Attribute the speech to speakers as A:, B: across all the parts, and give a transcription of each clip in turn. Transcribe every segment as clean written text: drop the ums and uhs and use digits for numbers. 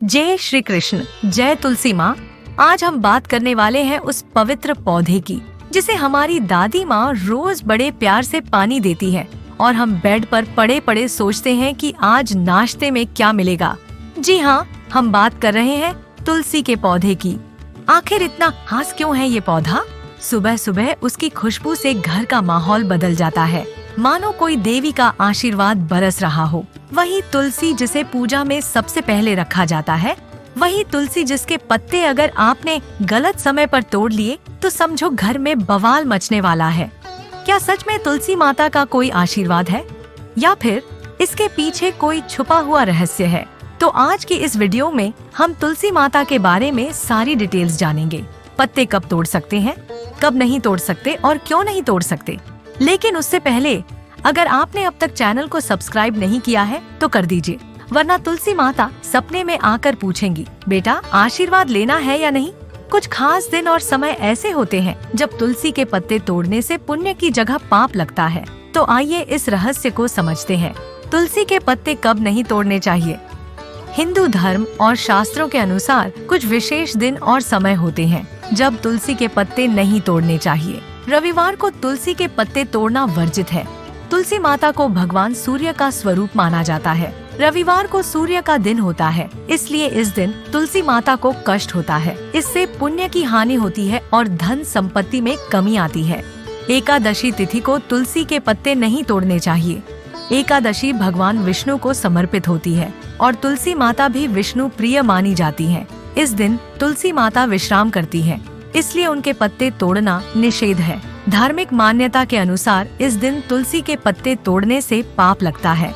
A: जय श्री कृष्ण, जय तुलसी माँ। आज हम बात करने वाले हैं उस पवित्र पौधे की जिसे हमारी दादी माँ रोज बड़े प्यार से पानी देती है और हम बेड पर पड़े पड़े सोचते हैं कि आज नाश्ते में क्या मिलेगा। जी हाँ, हम बात कर रहे हैं तुलसी के पौधे की। आखिर इतना खास क्यों है ये पौधा? सुबह सुबह उसकी खुशबू से घर का माहौल बदल जाता है, मानो कोई देवी का आशीर्वाद बरस रहा हो। वही तुलसी जिसे पूजा में सबसे पहले रखा जाता है, वही तुलसी जिसके पत्ते अगर आपने गलत समय पर तोड़ लिए तो समझो घर में बवाल मचने वाला है। क्या सच में तुलसी माता का कोई आशीर्वाद है या फिर इसके पीछे कोई छुपा हुआ रहस्य है? तो आज की इस वीडियो में हम तुलसी माता के बारे में सारी डिटेल्स जानेंगे। पत्ते कब तोड़ सकते हैं, कब नहीं तोड़ सकते और क्यों नहीं तोड़ सकते। लेकिन उससे पहले अगर आपने अब तक चैनल को सब्सक्राइब नहीं किया है तो कर दीजिए, वरना तुलसी माता सपने में आकर पूछेंगी, बेटा आशीर्वाद लेना है या नहीं। कुछ खास दिन और समय ऐसे होते हैं जब तुलसी के पत्ते तोड़ने से पुण्य की जगह पाप लगता है। तो आइए इस रहस्य को समझते हैं। तुलसी के पत्ते कब नहीं तोड़ने चाहिए? हिंदू धर्म और शास्त्रों के अनुसार कुछ विशेष दिन और समय होते हैं जब तुलसी के पत्ते नहीं तोड़ने चाहिए। रविवार को तुलसी के पत्ते तोड़ना वर्जित है। तुलसी माता को भगवान सूर्य का स्वरूप माना जाता है। रविवार को सूर्य का दिन होता है, इसलिए इस दिन तुलसी माता को कष्ट होता है। इससे पुण्य की हानि होती है और धन संपत्ति में कमी आती है। एकादशी तिथि को तुलसी के पत्ते नहीं तोड़ने चाहिए। एकादशी भगवान विष्णु को समर्पित होती है और तुलसी माता भी विष्णु प्रिय मानी जाती है। इस दिन तुलसी माता विश्राम करती है, इसलिए उनके पत्ते तोड़ना निषेध है। धार्मिक मान्यता के अनुसार इस दिन तुलसी के पत्ते तोड़ने से पाप लगता है।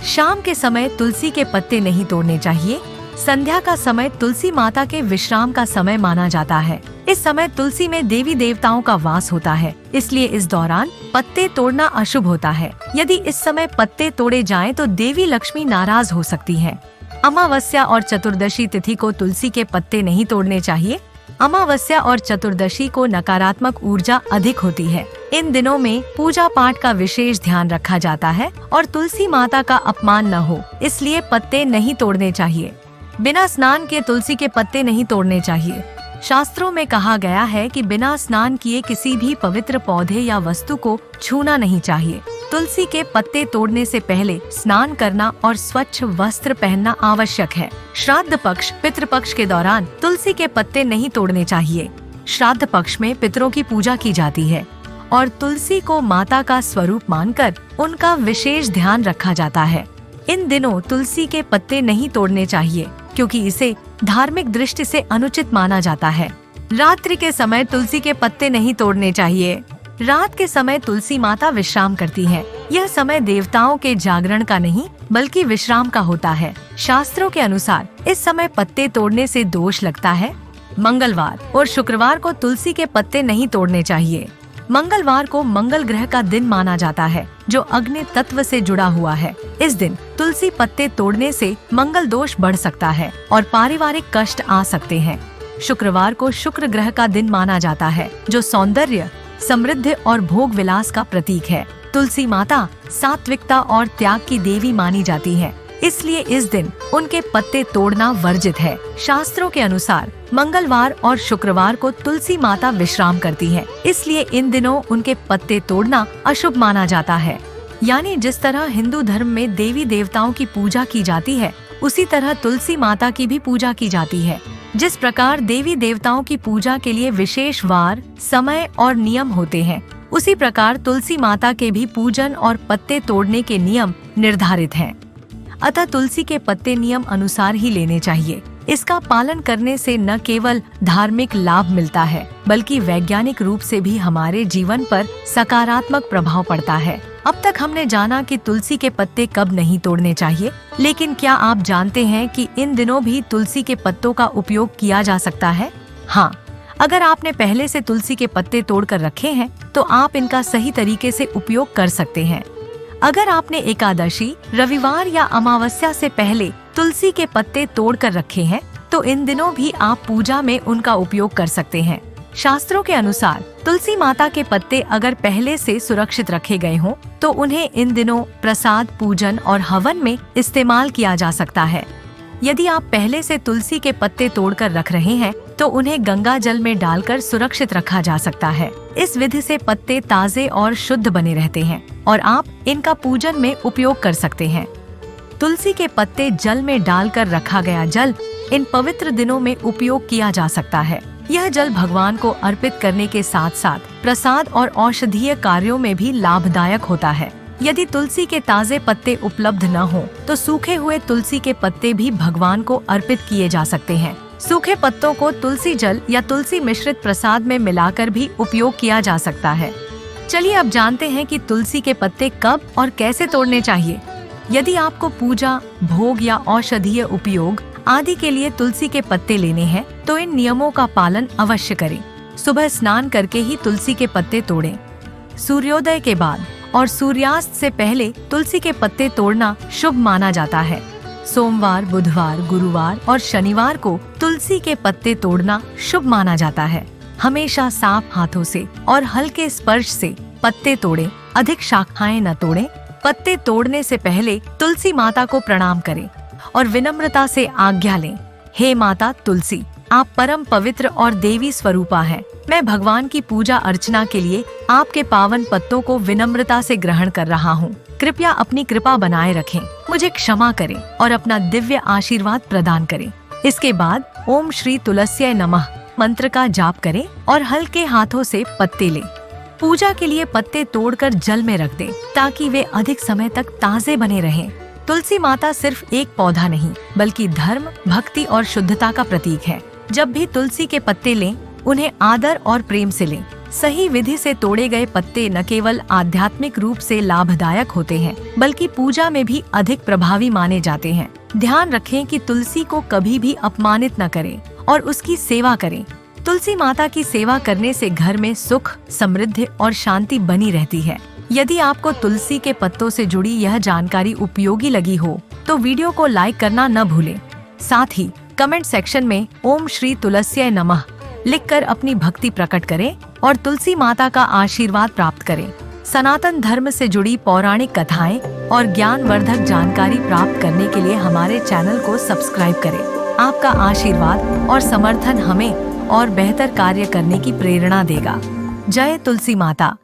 A: शाम के समय तुलसी के पत्ते नहीं तोड़ने चाहिए। संध्या का समय तुलसी माता के विश्राम का समय माना जाता है। इस समय तुलसी में देवी देवताओं का वास होता है, इसलिए इस दौरान पत्ते तोड़ना अशुभ होता है। यदि इस समय पत्ते तोड़े जाएं तो देवी लक्ष्मी नाराज हो सकती है। अमावस्या और चतुर्दशी तिथि को तुलसी के पत्ते नहीं तोड़ने चाहिए। अमावस्या और चतुर्दशी को नकारात्मक ऊर्जा अधिक होती है। इन दिनों में पूजा पाठ का विशेष ध्यान रखा जाता है और तुलसी माता का अपमान न हो, इसलिए पत्ते नहीं तोड़ने चाहिए। बिना स्नान के तुलसी के पत्ते नहीं तोड़ने चाहिए। शास्त्रों में कहा गया है कि बिना स्नान किए किसी भी पवित्र पौधे या वस्तु को छूना नहीं चाहिए। तुलसी के पत्ते तोड़ने से पहले स्नान करना और स्वच्छ वस्त्र पहनना आवश्यक है। श्राद्ध पक्ष, पितृपक्ष के दौरान तुलसी के पत्ते नहीं तोड़ने चाहिए। श्राद्ध पक्ष में पितरों की पूजा की जाती है और तुलसी को माता का स्वरूप मानकर उनका विशेष ध्यान रखा जाता है। इन दिनों तुलसी के पत्ते नहीं तोड़ने चाहिए क्योंकि इसे धार्मिक दृष्टि से अनुचित माना जाता है। रात्रि के समय तुलसी के पत्ते नहीं तोड़ने चाहिए। रात के समय तुलसी माता विश्राम करती है। यह समय देवताओं के जागरण का नहीं बल्कि विश्राम का होता है। शास्त्रों के अनुसार इस समय पत्ते तोड़ने से दोष लगता है। मंगलवार और शुक्रवार को तुलसी के पत्ते नहीं तोड़ने चाहिए। मंगलवार को मंगल ग्रह का दिन माना जाता है जो अग्नि तत्व से जुड़ा हुआ है। इस दिन तुलसी पत्ते तोड़ने से मंगल दोष बढ़ सकता है और पारिवारिक कष्ट आ सकते हैं। शुक्रवार को शुक्र ग्रह का दिन माना जाता है जो सौंदर्य, समृद्धि और भोग विलास का प्रतीक है। तुलसी माता सात्विकता और त्याग की देवी मानी जाती है, इसलिए इस दिन उनके पत्ते तोड़ना वर्जित है। शास्त्रों के अनुसार मंगलवार और शुक्रवार को तुलसी माता विश्राम करती है, इसलिए इन दिनों उनके पत्ते तोड़ना अशुभ माना जाता है। यानी जिस तरह हिंदू धर्म में देवी देवताओं की पूजा की जाती है, उसी तरह तुलसी माता की भी पूजा की जाती है। जिस प्रकार देवी देवताओं की पूजा के लिए विशेष वार, समय और नियम होते हैं, उसी प्रकार तुलसी माता के भी पूजन और पत्ते तोड़ने के नियम निर्धारित हैं। अतः तुलसी के पत्ते नियम अनुसार ही लेने चाहिए। इसका पालन करने से न केवल धार्मिक लाभ मिलता है बल्कि वैज्ञानिक रूप से भी हमारे जीवन पर सकारात्मक प्रभाव पड़ता है। अब तक हमने जाना कि तुलसी के पत्ते कब नहीं तोड़ने चाहिए, लेकिन क्या आप जानते हैं कि इन दिनों भी तुलसी के पत्तों का उपयोग किया जा सकता है? हाँ, अगर आपने पहले से तुलसी के पत्ते तोड़कर रखे हैं तो आप इनका सही तरीके से उपयोग कर सकते हैं। अगर आपने एकादशी, रविवार या अमावस्या से पहले तुलसी के पत्ते तोड़कर रखे हैं तो इन दिनों भी आप पूजा में उनका उपयोग कर सकते हैं। शास्त्रों के अनुसार तुलसी माता के पत्ते अगर पहले से सुरक्षित रखे गए हों तो उन्हें इन दिनों प्रसाद, पूजन और हवन में इस्तेमाल किया जा सकता है। यदि आप पहले से तुलसी के पत्ते तोड़कर रख रहे हैं तो उन्हें गंगा जल में डालकर सुरक्षित रखा जा सकता है। इस विधि से पत्ते ताजे और शुद्ध बने रहते हैं और आप इनका पूजन में उपयोग कर सकते हैं। तुलसी के पत्ते जल में डालकर रखा गया जल इन पवित्र दिनों में उपयोग किया जा सकता है। यह जल भगवान को अर्पित करने के साथ साथ प्रसाद और औषधीय कार्यों में भी लाभदायक होता है। यदि तुलसी के ताजे पत्ते उपलब्ध न हो तो सूखे हुए तुलसी के पत्ते भी भगवान को अर्पित किए जा सकते हैं। सूखे पत्तों को तुलसी जल या तुलसी मिश्रित प्रसाद में मिलाकर भी उपयोग किया जा सकता है। चलिए अब जानते हैं कि तुलसी के पत्ते कब और कैसे तोड़ने चाहिए। यदि आपको पूजा, भोग या औषधीय उपयोग आदि के लिए तुलसी के पत्ते लेने हैं तो इन नियमों का पालन अवश्य करें। सुबह स्नान करके ही तुलसी के पत्ते तोड़ें। सूर्योदय के बाद और सूर्यास्त से पहले तुलसी के पत्ते तोड़ना शुभ माना जाता है। सोमवार, बुधवार, गुरुवार और शनिवार को तुलसी के पत्ते तोड़ना शुभ माना जाता है। हमेशा साफ हाथों से और हल्के स्पर्श से पत्ते तोड़ें। अधिक शाखाएं न तोड़ें। पत्ते तोड़ने से पहले तुलसी माता को प्रणाम करें और विनम्रता से आज्ञा लें। हे माता तुलसी, आप परम पवित्र और देवी स्वरूपा हैं। मैं भगवान की पूजा अर्चना के लिए आपके पावन पत्तों को विनम्रता से ग्रहण कर रहा हूँ। कृपया अपनी कृपा बनाए रखें, मुझे क्षमा करें और अपना दिव्य आशीर्वाद प्रदान करें। इसके बाद ओम श्री तुलस्याय नमः मंत्र का जाप करें और हल्के हाथों से पत्ते लें। पूजा के लिए पत्ते तोड़कर जल में रख दें ताकि वे अधिक समय तक ताजे बने रहें। तुलसी माता सिर्फ एक पौधा नहीं बल्कि धर्म, भक्ति और शुद्धता का प्रतीक है। जब भी तुलसी के पत्ते लें, उन्हें आदर और प्रेम से लें। सही विधि से तोड़े गए पत्ते न केवल आध्यात्मिक रूप से लाभदायक होते हैं बल्कि पूजा में भी अधिक प्रभावी माने जाते हैं। ध्यान रखें कि तुलसी को कभी भी अपमानित न करें और उसकी सेवा करें। तुलसी माता की सेवा करने से घर में सुख, समृद्धि और शांति बनी रहती है। यदि आपको तुलसी के पत्तों से जुड़ी यह जानकारी उपयोगी लगी हो तो वीडियो को लाइक करना न भूलें। साथ ही कमेंट सेक्शन में ओम श्री तुलस्याय नमः लिखकर अपनी भक्ति प्रकट करें और तुलसी माता का आशीर्वाद प्राप्त करें। सनातन धर्म से जुड़ी पौराणिक कथाएं और ज्ञानवर्धक जानकारी प्राप्त करने के लिए हमारे चैनल को सब्सक्राइब करें। आपका आशीर्वाद और समर्थन हमें और बेहतर कार्य करने की प्रेरणा देगा। जय तुलसी माता।